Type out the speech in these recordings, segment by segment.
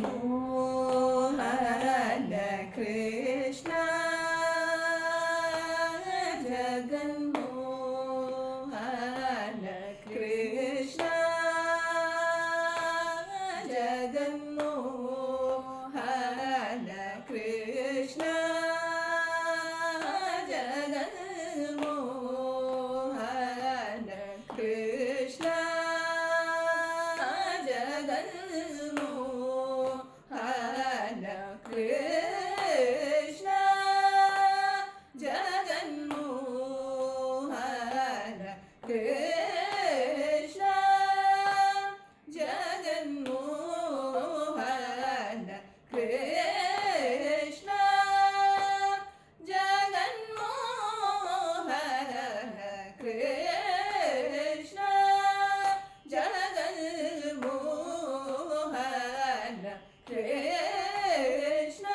ಮೋಹನ ಕೃಷ್ಣ ಜಗನ್ಮೋಹನ ಕೃಷ್ಣ ಜಗನ್ಮೋಹನ ಕೃಷ್ಣ ಜಗನ್ಮೋಹನ ಕೃಷ್ಣ ಜಗನ್ಮೋಹನ ಕೃಷ್ಣ ಜಗನ್ಮೋಹನ ಕೃಷ್ಣ ಜಗನ್ಮೋಹನ ಕೃಷ್ಣ ಜಗನ್ಮೋಹನ ಕೃಷ್ಣ ಜಗನ್ಮೋಹನ ಕೃಷ್ಣ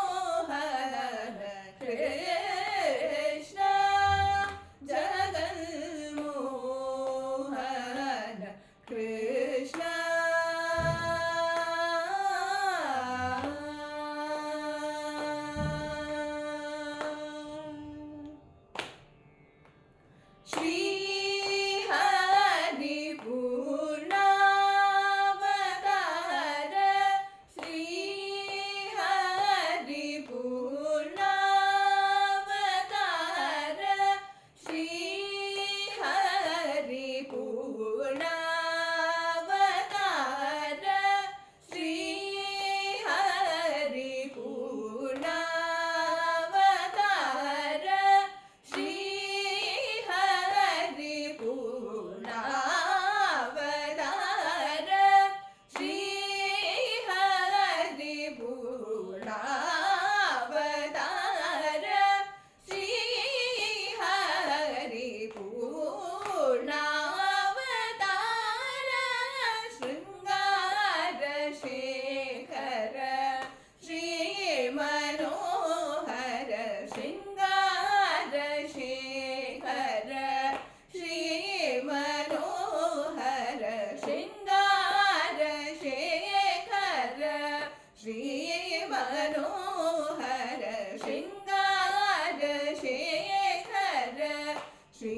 ಜಗನ್ಮೋಹನ ಕೃಷ್ಣ ಜಗನ್ಮೋಹನ ಕೃಷ್ಣ ಶ್ರೀ ಹರಿ ಪೂರ್ಣಾವತಾರ ಶ್ರೀ ಹರಿ ಪೂರ್ಣಾವತಾರ ಶ್ರೀ ಹರಿ ಪೂರ್ಣಾವತಾರ ಶ್ರೀ ಹರಿ ಪೂರ್ಣಾವತಾರ ಶ್ರೀ ಹರಿ ಪೂರ್ಣಾವತಾರ ಶ್ರೀ ಹರಿ ಪೂರ್ಣಾವತಾರ ಶ್ರೀ ಹರಿ ಪೂರ್ಣಾವತಾರ ಶೃಂಗಾರ ಶೇಖರ ಶ್ರೀ ಮನೋಹರ ಶೃಂಗಾರ ಶೇಖರ ಶ್ರೀ ಮನೋಹರ ಶೃಂಗಾರ ಶೇಖರ ಶ್ರೀ ಮನೋಹರ ಶೃಂಗಾರ ಶೇಖರ ಶ್ರೀ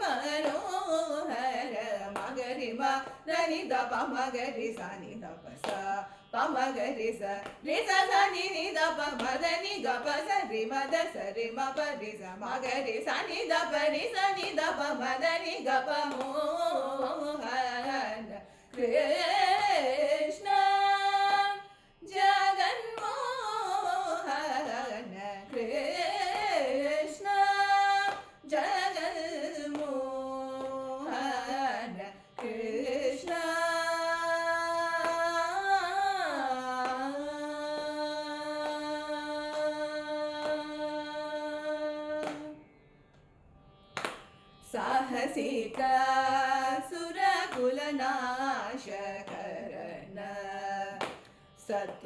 ಮನೋಹರ ಮಗರಿಮ ಧನಿ ದಪ ಮಗರಿ ಸನಿ ದಪ ಸ ಪಮಗರಿ ಸ ರಿ ಸ ಸ ನಿ ನಿ ದಪ ಮದನಿ ಗಪ ಸ ರಿ ಮದ ಸ ರಿ ಮ ಪ ರಿ ಸ ಮಗರಿ ಸ ನಿ ದಪ ರಿ ಸ ನಿ ದಪ ಮದನಿ ಗಪ ಮೋಹನ ಕೃಷ್ಣ ಜಗನ್ಮೋಹನ ಕೃಷ್ಣ ಜಗನ್ಮೋಹನ ಕೃಷ್ಣ ಸಾಹಸಿಕ ಸುರಕುಲನಾಶಕರಣ ಸತ್ವಗುಣಾಭರಣ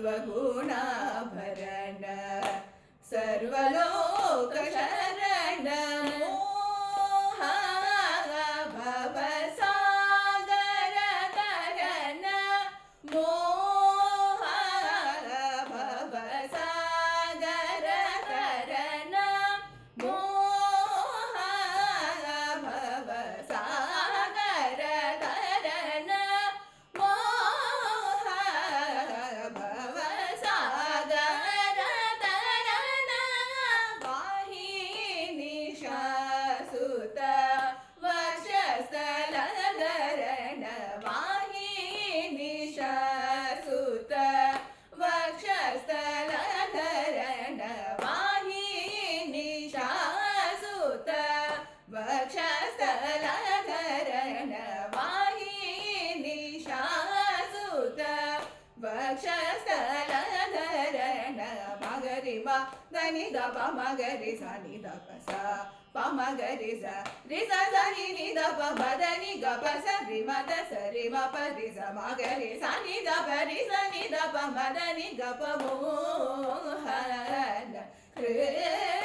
ಸರ್ವಲೋಕ ಶರಣ ಮೋಹ ಭವಸಾಗರ ತರಣ ಮೋಹ ಭವಸಾಗರ ತರಣ ಮೋಹ ಭವಸಾಗರ ತರಣ ಮೋಹ ಭವಸಾಗರ ತರಣ ವಾಹಿನಿ ಶಾಸುತ ವಕ್ಷಸ್ಥಲಧರಣ ವಾಹಿನಿ ಶಾಸುತ ವಕ್ಷಸ್ಥಲಧರಣ ವಾಹಿನಿ ಶಾಸುತ ವಕ್ಷಸ್ಥಲಧರಣ ವಾಹಿನಿ ಶಾಸುತ ವಕ್ಷಸ್ಥಲಧರಣ ಮಗರಿಮ ಧನಿ ದಪ ಮಗರಿ ಸ ನಿ ದಪ ಸ ಪಮಗರಿ ಸ ರಿ ಸ ಸ ನಿ ನಿ ದಪ ಮದನಿ ಗಪ ಸ ರಿ ಮದ ಸ ರಿ ಮ ಪ ರಿ ಸ ಮಗರಿ ಸ ನಿ ದಪ ರಿ ಸ ನಿ ದಪ ಮದನಿ ಗಪ ಮೋಹನ ಕೃಷ್ಣ